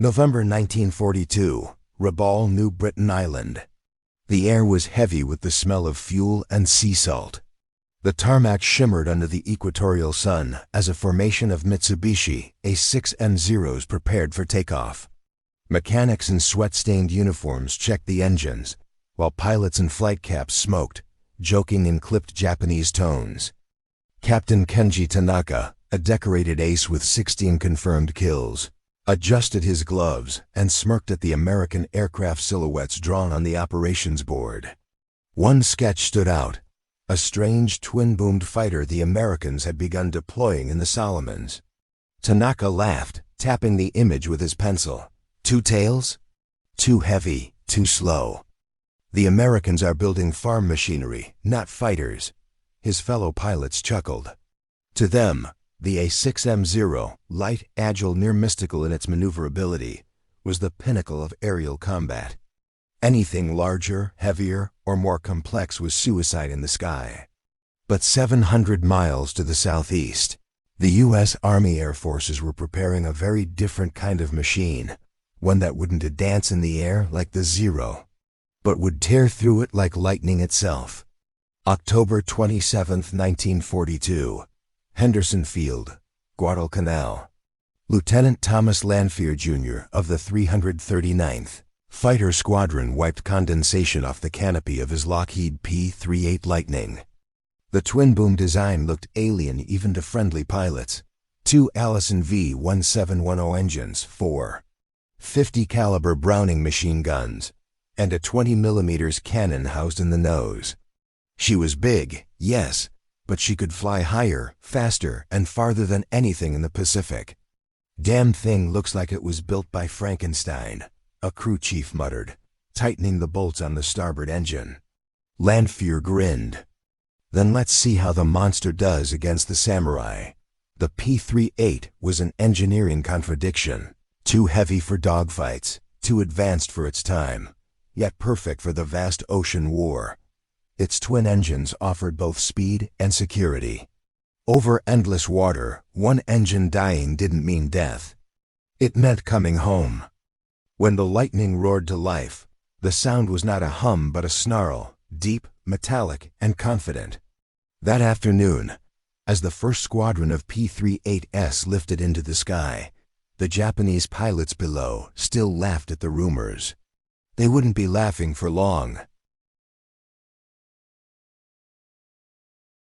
November 1942, Rabaul, New Britain Island. The air was heavy with the smell of fuel and sea salt. The tarmac shimmered under the equatorial sun as a formation of Mitsubishi A6M0s prepared for takeoff. Mechanics in sweat-stained uniforms checked the engines, while pilots in flight caps smoked, joking in clipped Japanese tones. Captain Kenji Tanaka, a decorated ace with 16 confirmed kills, adjusted his gloves and smirked at the American aircraft silhouettes drawn on the operations board. One sketch stood out, a strange twin-boomed fighter the Americans had begun deploying in the Solomons. Tanaka laughed, tapping the image with his pencil. Two tails? Too heavy, too slow. The Americans are building farm machinery, not fighters. His fellow pilots chuckled. To them, the A6M0, light, agile, near mystical in its maneuverability, was the pinnacle of aerial combat. Anything larger, heavier, or more complex was suicide in the sky. But 700 miles to the southeast, the U.S. Army Air Forces were preparing a very different kind of machine, one that wouldn't dance in the air like the Zero, but would tear through it like lightning itself. October 27, 1942. Henderson Field, Guadalcanal. Lieutenant Thomas Lanphier, Jr. of the 339th Fighter Squadron wiped condensation off the canopy of his Lockheed P-38 Lightning. The twin-boom design looked alien even to friendly pilots. Two Allison V-1710 engines, 4 .50 caliber Browning machine guns, and a 20mm cannon housed in the nose. She was big, yes, but she could fly higher, faster, and farther than anything in the Pacific. "Damn thing looks like it was built by Frankenstein," a crew chief muttered, tightening the bolts on the starboard engine. Lanphier grinned. "Then let's see how the monster does against the Samurai." The P-38 was an engineering contradiction. Too heavy for dogfights, too advanced for its time, yet perfect for the vast ocean war. Its twin engines offered both speed and security. Over endless water, one engine dying didn't mean death. It meant coming home. When the Lightning roared to life, the sound was not a hum but a snarl, deep, metallic, and confident. That afternoon, as the first squadron of P-38s lifted into the sky, the Japanese pilots below still laughed at the rumors. They wouldn't be laughing for long.